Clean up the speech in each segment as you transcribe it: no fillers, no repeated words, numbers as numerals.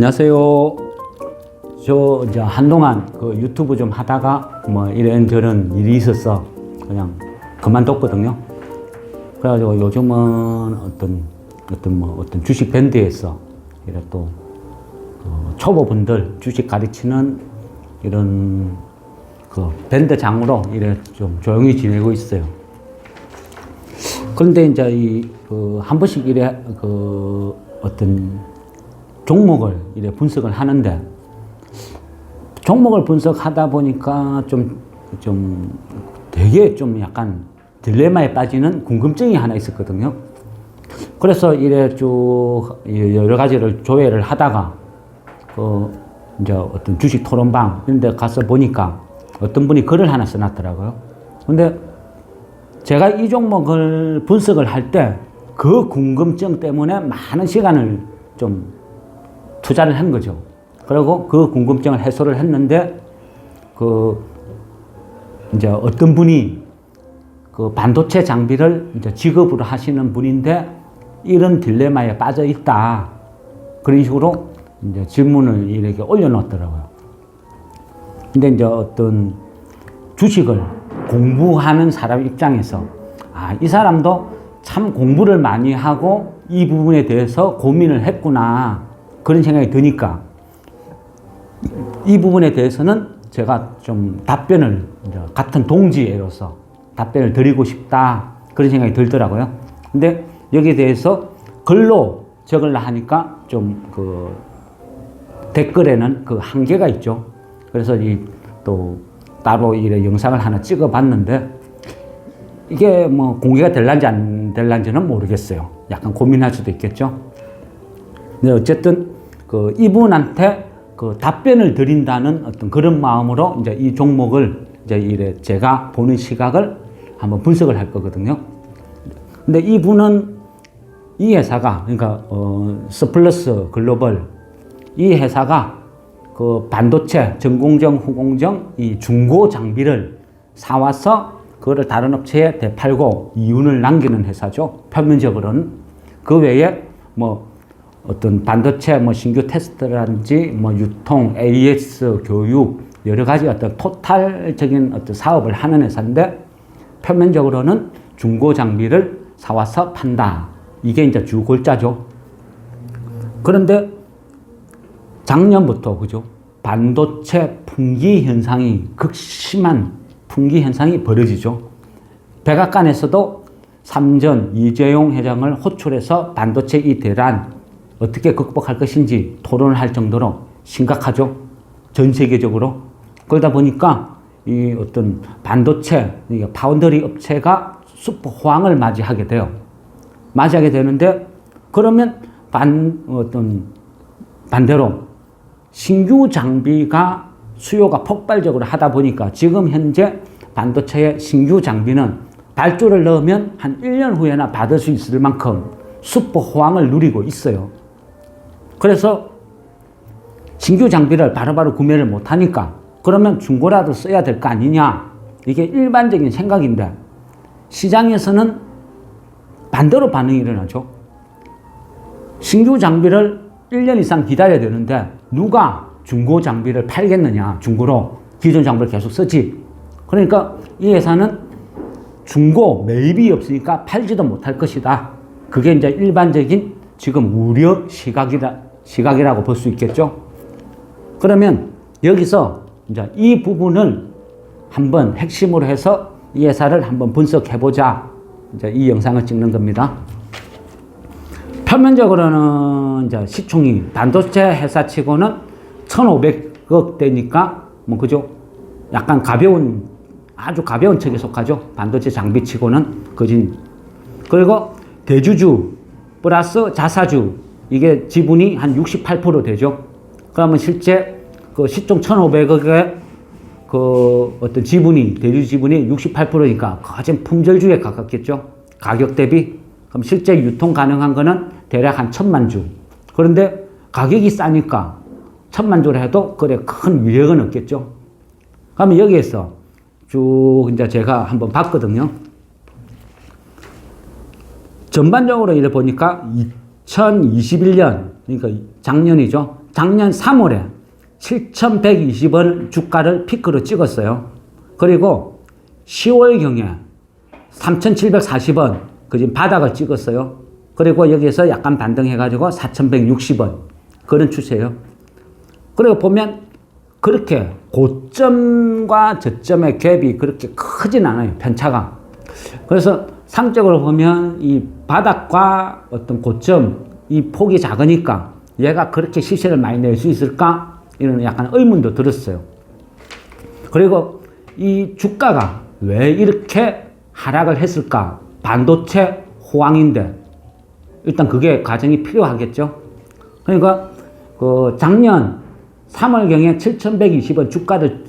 안녕하세요. 저 이제 한동안 그 유튜브 좀 하다가 뭐 이런저런 일이 있어서 그냥 그만뒀거든요. 그래가지고 요즘은 어떤 주식 밴드에서 이래 또 초보분들 주식 가르치는 이런 그 밴드장으로 이래 좀 조용히 지내고 있어요. 그런데 이제 한 번씩 이래 어떤 종목을 이래 분석을 하는데, 종목을 분석하다 보니까 되게 약간 딜레마에 빠지는 궁금증이 하나 있었거든요. 그래서 이래 쭉 여러 가지를 조회를 하다가 이제 어떤 주식 토론방 이런 데 가서 보니까 어떤 분이 글을 하나 써놨더라고요. 근데 제가 이 종목을 분석을 할 때 그 궁금증 때문에 많은 시간을 좀 투자를 한 거죠. 그리고 그 궁금증을 해소를 했는데, 이제 어떤 분이 그 반도체 장비를 이제 직업으로 하시는 분인데 이런 딜레마에 빠져 있다, 그런 식으로 이제 질문을 이렇게 올려놓더라고요. 근데 이제 어떤 주식을 공부하는 사람 입장에서 이 사람도 참 공부를 많이 하고 이 부분에 대해서 고민을 했구나, 그런 생각이 드니까 이 부분에 대해서는 제가 좀 답변을 같은 동지애로서 답변을 드리고 싶다, 그런 생각이 들더라고요. 근데 여기에 대해서 글로 적으려 하니까 좀 댓글에는 그 한계가 있죠. 그래서 또 따로 이런 영상을 하나 찍어 봤는데 이게 뭐 공개가 될란지 안 될란지는 모르겠어요. 약간 고민할 수도 있겠죠. 근데 어쨌든 이분한테 답변을 드린다는 어떤 그런 마음으로 이제 이 종목을 이제 제가 보는 시각을 한번 분석을 할 거거든요. 근데 이분은 이 회사가, 그러니까 서플러스 글로벌, 이 회사가 그 반도체 전공정, 후공정 이 중고 장비를 사와서 그거를 다른 업체에 되팔고 이윤을 남기는 회사죠. 표면적으로는. 그 외에 뭐 어떤 반도체 신규 테스트라든지 유통, AS, 교육, 여러 가지 어떤 토탈적인 어떤 사업을 하는 회사인데, 표면적으로는 중고 장비를 사와서 판다, 이게 이제 주 골자죠. 그런데 작년부터, 그죠? 반도체 품귀 현상이, 극심한 품귀 현상이 벌어지죠. 백악관에서도 삼전 이재용 회장을 호출해서 반도체 이 대란 어떻게 극복할 것인지 토론을 할 정도로 심각하죠. 전 세계적으로. 그러다 보니까 이 어떤 반도체, 파운드리 업체가 슈퍼 호황을 맞이하게 돼요. 맞이하게 되는데, 그러면 반대로 신규 장비가 수요가 폭발적으로 하다 보니까 지금 현재 반도체의 신규 장비는 발주를 넣으면 한 1년 후에나 받을 수 있을 만큼 슈퍼 호황을 누리고 있어요. 그래서 신규 장비를 바로바로 구매를 못하니까 그러면 중고라도 써야 될 거 아니냐, 이게 일반적인 생각인데, 시장에서는 반대로 반응이 일어나죠. 신규 장비를 1년 이상 기다려야 되는데 누가 중고 장비를 팔겠느냐, 중고로 기존 장비를 계속 쓰지. 그러니까 이 회사는 중고 매입이 없으니까 팔지도 못할 것이다. 그게 이제 일반적인 지금 우려 시각이라고 볼 수 있겠죠. 그러면 여기서 이제 이 부분을 한번 핵심으로 해서 이 회사를 한번 분석해보자, 이제 이 영상을 찍는 겁니다. 표면적으로는 이제 시총이 반도체 회사치고는 1,500억 대니까 그죠? 약간 아주 가벼운 척에 속하죠. 반도체 장비치고는. 그리고 대주주 플러스 자사주, 이게 지분이 한 68% 되죠. 그러면 실제 그 시총 1,500억의 어떤 지분이, 대주주 지분이 68%니까 거진 품절주에 가깝겠죠. 가격 대비. 그럼 실제 유통 가능한 거는 대략 한 1,000만 주. 그런데 가격이 싸니까 1,000만 주를 해도 그래 큰 위력은 없겠죠. 그러면 여기에서 쭉 이제 제가 한번 봤거든요. 전반적으로 이래 보니까 2021년, 그러니까 작년이죠. 작년 3월에 7,120원 주가를 피크로 찍었어요. 그리고 10월경에 3,740원 그 지금 바닥을 찍었어요. 그리고 여기서 약간 반등해가지고 4,160원 그런 추세예요. 그리고 보면 그렇게 고점과 저점의 갭이 그렇게 크진 않아요. 편차가. 그래서 상적으로 보면 이 바닥과 어떤 고점 이 폭이 작으니까 얘가 그렇게 시세를 많이 낼 수 있을까? 이런 약간 의문도 들었어요. 그리고 이 주가가 왜 이렇게 하락을 했을까? 반도체 호황인데 일단 그게 과정이 필요하겠죠. 그러니까 그 작년 3월경에 7,120원 주가를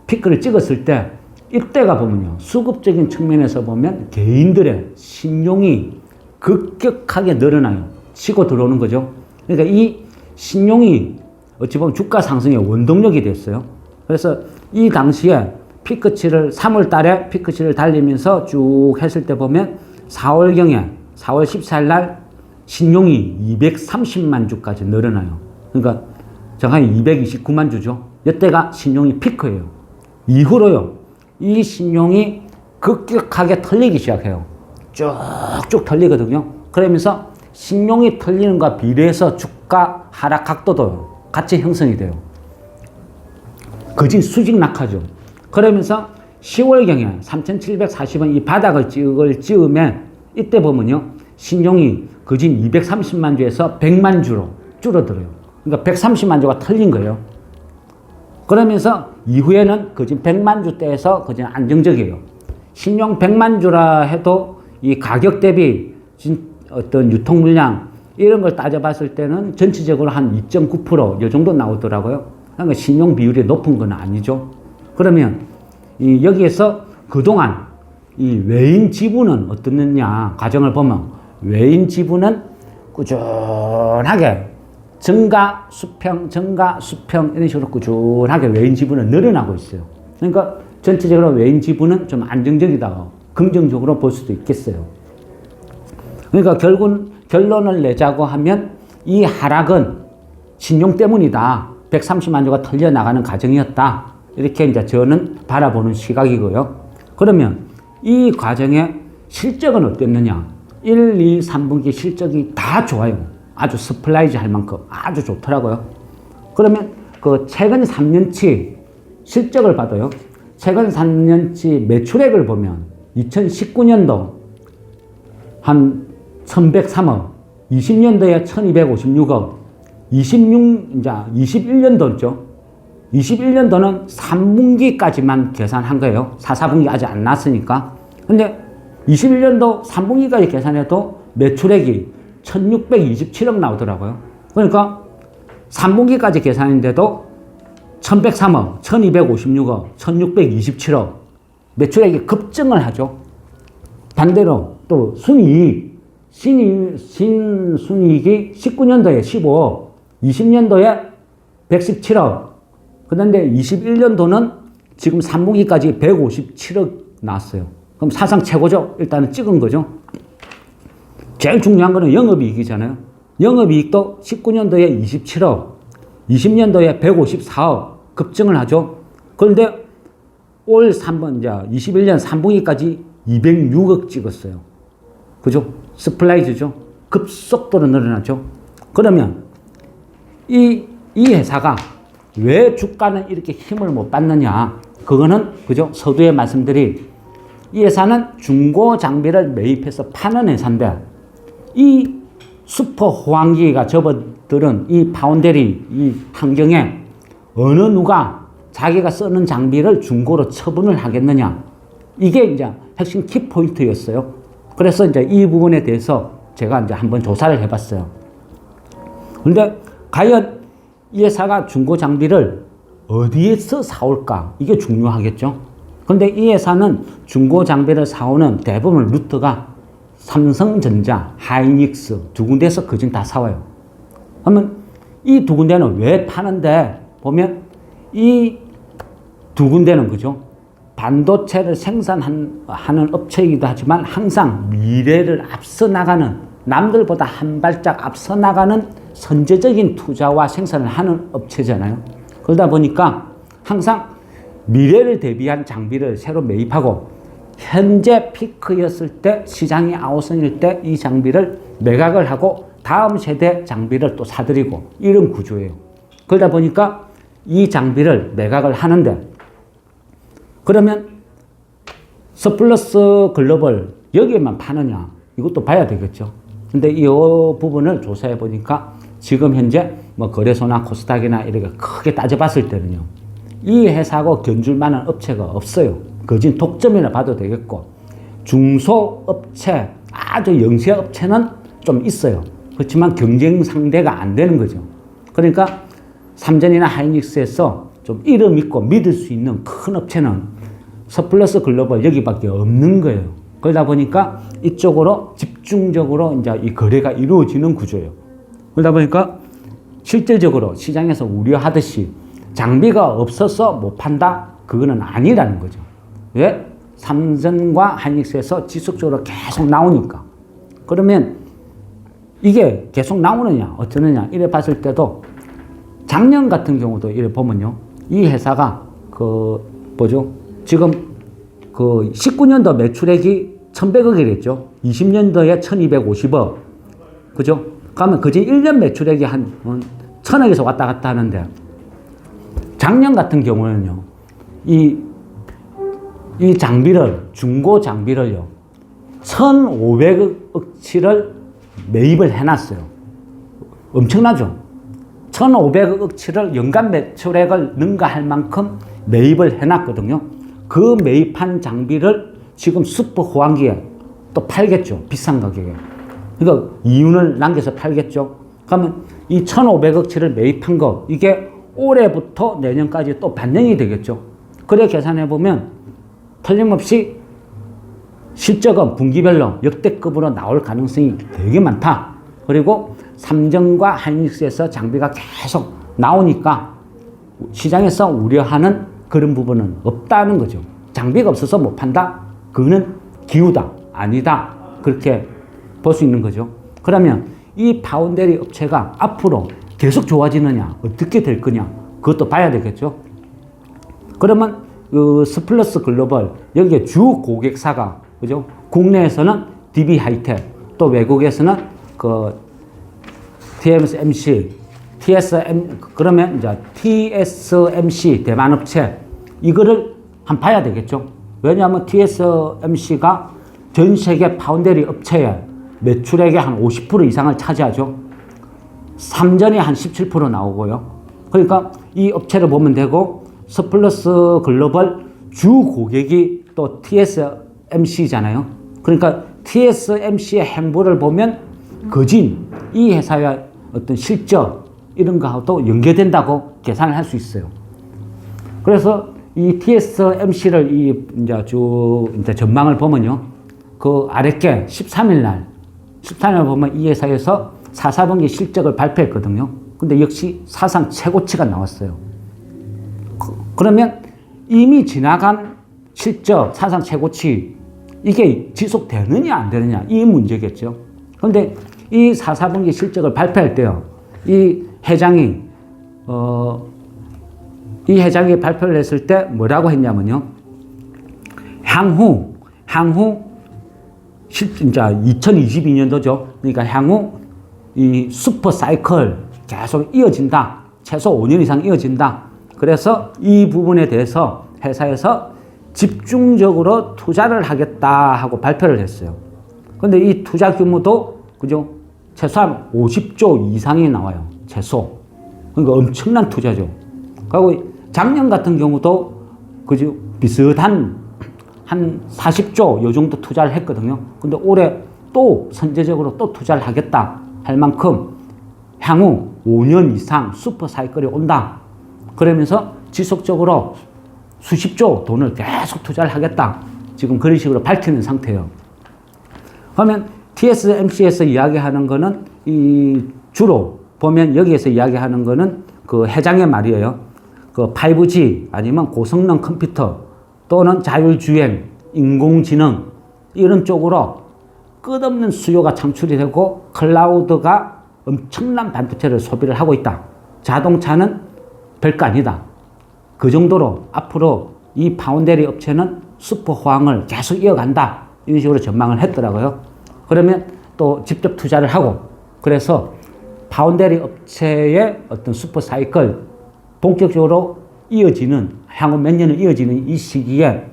피크를 찍었을 때 이때가 보면요. 수급적인 측면에서 보면 개인들의 신용이 급격하게 늘어나요. 치고 들어오는 거죠. 그러니까 이 신용이 어찌 보면 주가 상승의 원동력이 됐어요. 그래서 이 당시에 피크치를 3월 달에 피크치를 달리면서 쭉 했을 때 보면 4월경에 4월 14일 날 신용이 230만 주까지 늘어나요. 그러니까 정확히 229만 주죠. 이때가 신용이 피크예요. 이후로요. 이 신용이 급격하게 털리기 시작해요. 쭉쭉 털리거든요. 그러면서 신용이 털리는 것과 비례해서 주가 하락 각도도 같이 형성이 돼요. 거진 수직 낙하죠. 그러면서 10월경에 3,740원 이 바닥을 찍으면 이때 보면요. 신용이 거진 230만 주에서 100만 주로 줄어들어요. 그러니까 130만 주가 털린 거예요. 그러면서 이후에는 거진 100만 주대에서 거진 안정적이에요. 신용 100만 주라 해도 이 가격 대비 어떤 유통 물량 이런 걸 따져봤을 때는 전체적으로 한 2.9% 이 정도 나오더라고요. 그러니까 신용 비율이 높은 건 아니죠. 그러면 여기에서 그동안 이 외인 지분은 어떻느냐 과정을 보면 외인 지분은 꾸준하게 증가, 수평, 증가, 수평 이런 식으로 꾸준하게 외인 지분은 늘어나고 있어요. 그러니까 전체적으로 외인 지분은 좀 안정적이다. 긍정적으로 볼 수도 있겠어요. 그러니까 결론을 내자고 하면 이 하락은 신용 때문이다. 130만 주가 털려나가는 과정이었다. 이렇게 이제 저는 바라보는 시각이고요. 그러면 이 과정의 실적은 어땠느냐? 1, 2, 3분기 실적이 다 좋아요. 아주 서프라이즈 할 만큼 아주 좋더라고요. 그러면 그 최근 3년치 실적을 봐도요. 최근 3년치 매출액을 보면 2019년도 한 1,103억, 20년도에 1,256억, 21년도죠. 21년도는 3분기까지만 계산한 거예요. 4, 4분기 아직 안 났으니까. 근데 21년도 3분기까지 계산해도 매출액이 1,627억 나오더라고요. 그러니까 3분기까지 계산인데도 1,103억, 1,256억, 1,627억 매출액이 급증을 하죠. 반대로 또 순이익, 신순이익이 19년도에 15억, 20년도에 117억, 그런데 21년도는 지금 3분기까지 157억 나왔어요. 그럼 사상 최고죠. 일단은 찍은 거죠. 제일 중요한 거는 영업이익이잖아요. 영업이익도 19년도에 27억, 20년도에 154억 급증을 하죠. 그런데 올 3번, 이제 21년 3분기까지 206억 찍었어요. 그죠? 스플라이즈죠. 급속도로 늘어나죠. 그러면 이 회사가 왜 주가는 이렇게 힘을 못 받느냐? 그거는 그죠? 서두에 말씀드린 이 회사는 중고 장비를 매입해서 파는 회사인데 이 슈퍼 호황기가 접어들은 이 파운데리 이 환경에 어느 누가 자기가 쓰는 장비를 중고로 처분을 하겠느냐? 이게 이제 핵심 키포인트였어요. 그래서 이제 이 부분에 대해서 제가 이제 한번 조사를 해봤어요. 근데 과연 이 회사가 중고 장비를 어디에서 사올까? 이게 중요하겠죠. 근데 이 회사는 중고 장비를 사오는 대부분 루트가 삼성전자, 하이닉스 두 군데에서 거진 다 사와요. 그러면 이 두 군데는 왜 파는데 보면 이 두 군데는 그죠? 반도체를 생산하는 업체이기도 하지만 항상 미래를 앞서 나가는 남들보다 한 발짝 앞서 나가는 선제적인 투자와 생산을 하는 업체잖아요. 그러다 보니까 항상 미래를 대비한 장비를 새로 매입하고 현재 피크였을 때 시장이 아우성일 때 이 장비를 매각을 하고 다음 세대 장비를 또 사들이고 이런 구조예요. 그러다 보니까 이 장비를 매각을 하는데 그러면 서플러스 글로벌 여기에만 파느냐 이것도 봐야 되겠죠. 근데 이 부분을 조사해 보니까 지금 현재 뭐 거래소나 코스닥이나 이렇게 크게 따져봤을 때는요. 이 회사하고 견줄 만한 업체가 없어요. 거진 독점이라 봐도 되겠고 중소업체 아주 영세업체는 좀 있어요. 그렇지만 경쟁 상대가 안 되는 거죠. 그러니까 삼전이나 하이닉스에서 좀 이름 있고 믿을 수 있는 큰 업체는 서플러스 글로벌 여기밖에 없는 거예요. 그러다 보니까 이쪽으로 집중적으로 이제 이 거래가 이루어지는 구조예요. 그러다 보니까 실질적으로 시장에서 우려하듯이 장비가 없어서 못 판다? 그거는 아니라는 거죠. 왜? 삼전과 하이닉스에서 지속적으로 계속 나오니까. 그러면 이게 계속 나오느냐, 어쩌느냐, 이래 봤을 때도 작년 같은 경우도 이래 보면요. 이 회사가 지금 19년도 매출액이 1100억이랬죠. 20년도에 1250억. 그죠? 그러면 그제 1년 매출액이 한 1000억에서 왔다 갔다 하는데 작년 같은 경우는요. 이 장비를, 중고 장비를요. 1500억치를 매입을 해놨어요. 엄청나죠? 1500억치를 연간 매출액을 능가할 만큼 매입을 해놨거든요. 그 매입한 장비를 지금 슈퍼 호황기에 또 팔겠죠. 비싼 가격에. 그러니까 이윤을 남겨서 팔겠죠. 그러면 이 1500억치를 매입한 거 이게 올해부터 내년까지 또 반영이 되겠죠. 그래 계산해보면 틀림없이 실적은 분기별로 역대급으로 나올 가능성이 되게 많다. 그리고 삼전과 하이닉스에서 장비가 계속 나오니까 시장에서 우려하는 그런 부분은 없다는 거죠. 장비가 없어서 못 판다? 그거는 기우다, 아니다. 그렇게 볼 수 있는 거죠. 그러면 이 파운데리 업체가 앞으로 계속 좋아지느냐, 어떻게 될 거냐, 그것도 봐야 되겠죠. 그러면 스플러스 글로벌, 여기에 주 고객사가, 그죠? 국내에서는 DB 하이텍, 또 외국에서는 그러면 이제 TSMC 대만업체, 이거를 한번 봐야 되겠죠. 왜냐하면 TSMC가 전 세계 파운데리 업체의 매출액의 한 50% 이상을 차지하죠. 삼전이 한 17% 나오고요. 그러니까 이 업체를 보면 되고, 서플러스 글로벌 주 고객이 또 TSMC잖아요. 그러니까 TSMC의 행보를 보면 거진 이 회사의 어떤 실적 이런 거하고도 연계된다고 계산을 할 수 있어요. 그래서 이 TSMC를 이제 전망을 보면요. 그 아랫게 13일 보면 이 회사에서 4분기 실적을 발표했거든요. 근데 역시 사상 최고치가 나왔어요. 그러면 이미 지나간 실적, 사상 최고치, 이게 지속되느냐 안 되느냐 이 문제겠죠. 그런데 이 4분기 실적을 발표할 때요. 이 회장이 발표를 했을 때 뭐라고 했냐면요. 향후 이제 2022년도죠. 그러니까 향후 이 슈퍼 사이클 계속 이어진다. 최소 5년 이상 이어진다. 그래서 이 부분에 대해서 회사에서 집중적으로 투자를 하겠다 하고 발표를 했어요. 근데 이 투자 규모도 그죠? 최소한 50조 이상이 나와요. 최소. 그러니까 엄청난 투자죠. 그리고 작년 같은 경우도 그죠? 비슷한 한 40조 요 정도 투자를 했거든요. 근데 올해 또 선제적으로 또 투자를 하겠다 할 만큼 향후 5년 이상 슈퍼 사이클이 온다. 그러면서 지속적으로 수십조 돈을 계속 투자를 하겠다. 지금 그런 식으로 밝히는 상태예요. 그러면 TSMC에서 이야기하는 거는 주로 보면 여기에서 이야기하는 거는 그 회장의 말이에요. 그 5G 아니면 고성능 컴퓨터 또는 자율주행, 인공지능 이런 쪽으로 끝없는 수요가 창출이 되고 클라우드가 엄청난 반도체를 소비를 하고 있다. 자동차는 별거 아니다. 그 정도로 앞으로 이 파운데리 업체는 슈퍼 호황을 계속 이어간다. 이런 식으로 전망을 했더라고요. 그러면 또 직접 투자를 하고, 그래서 파운데리 업체의 어떤 슈퍼 사이클 본격적으로 이어지는, 향후 몇 년을 이어지는 이 시기에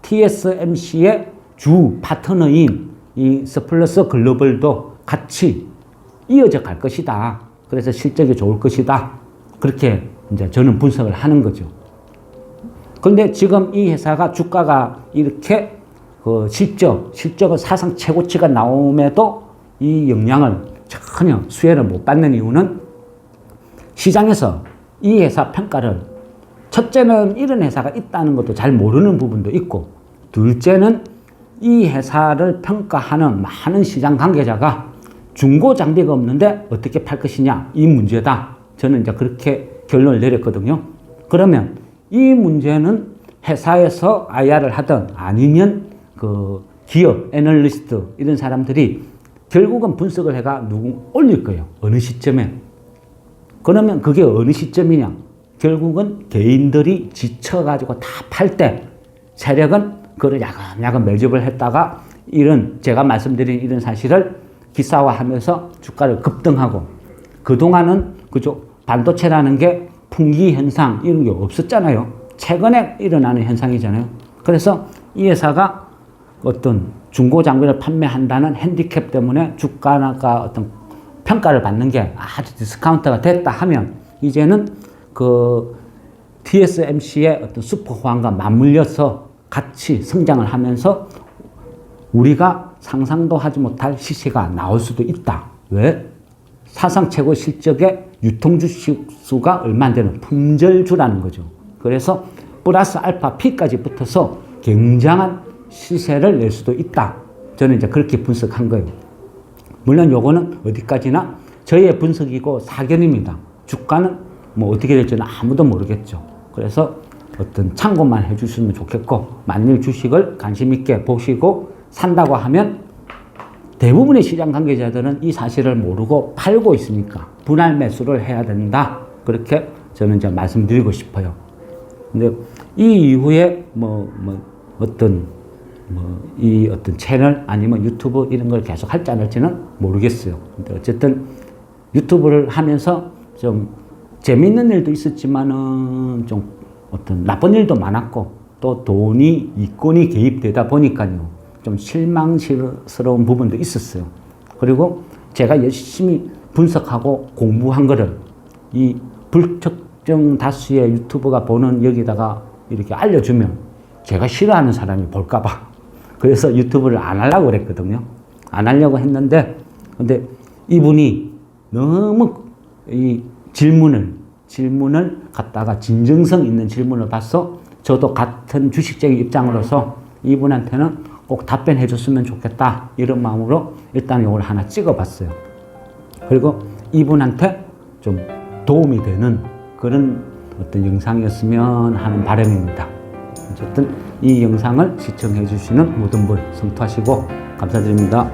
TSMC의 주 파트너인 이 서플러스 글로벌도 같이 이어져 갈 것이다. 그래서 실적이 좋을 것이다. 그렇게 이제 저는 분석을 하는 거죠. 그런데 지금 이 회사가 주가가 이렇게 그 실적은 사상 최고치가 나옴에도 이 영향을 전혀 수혜를 못 받는 이유는 시장에서 이 회사 평가를, 첫째는 이런 회사가 있다는 것도 잘 모르는 부분도 있고, 둘째는 이 회사를 평가하는 많은 시장 관계자가 중고 장비가 없는데 어떻게 팔 것이냐, 이 문제다. 저는 이제 그렇게 결론을 내렸거든요. 그러면 이 문제는 회사에서 IR을 하든 아니면 그 기업 애널리스트 이런 사람들이 결국은 분석을 해가 올릴 거예요. 어느 시점에. 그러면 그게 어느 시점이냐? 결국은 개인들이 지쳐가지고 다 팔 때 세력은 그걸 야금야금 매집을 했다가 이런 제가 말씀드린 이런 사실을 기사화하면서 주가를 급등하고, 그동안은 그죠, 반도체라는 게 풍기 현상 이런 게 없었잖아요. 최근에 일어나는 현상이잖아요. 그래서 이 회사가 어떤 중고 장비를 판매한다는 핸디캡 때문에 주가가 어떤 평가를 받는 게 아주 디스카운트가 됐다 하면, 이제는 그 TSMC의 어떤 슈퍼 호황과 맞물려서 같이 성장을 하면서 우리가 상상도 하지 못할 시세가 나올 수도 있다. 왜? 사상 최고 실적의 유통 주식 수가 얼마 안 되는 품절주라는 거죠. 그래서 플러스 알파 P까지 붙어서 굉장한 시세를 낼 수도 있다. 저는 이제 그렇게 분석한 거예요. 물론 요거는 어디까지나 저의 분석이고 사견입니다. 주가는 뭐 어떻게 될지는 아무도 모르겠죠. 그래서 어떤 참고만 해주시면 좋겠고, 만일 주식을 관심 있게 보시고 산다고 하면 대부분의 시장 관계자들은 이 사실을 모르고 팔고 있으니까 분할 매수를 해야 된다. 그렇게 저는 이제 말씀드리고 싶어요. 근데 이 이후에 이 어떤 채널 아니면 유튜브 이런 걸 계속 할지 안 할지는 모르겠어요. 근데 어쨌든 유튜브를 하면서 좀 재밌는 일도 있었지만은 좀 어떤 나쁜 일도 많았고, 또 돈이, 이권이 개입되다 보니까요, 좀 실망스러운 부분도 있었어요. 그리고 제가 열심히 분석하고 공부한 거를 이 불특정 다수의 유튜버가 보는 여기다가 이렇게 알려주면 제가 싫어하는 사람이 볼까봐. 그래서 유튜브를 안 하려고 그랬거든요. 안 하려고 했는데, 근데 이분이 너무 이 질문을 갖다가 진정성 있는 질문을 봐서 저도 같은 주식적인 입장으로서 이분한테는 꼭 답변해 줬으면 좋겠다, 이런 마음으로 일단 이걸 하나 찍어 봤어요. 그리고 이분한테 좀 도움이 되는 그런 어떤 영상이었으면 하는 바람입니다. 어쨌든 이 영상을 시청해 주시는 모든 분 성토하시고 감사드립니다.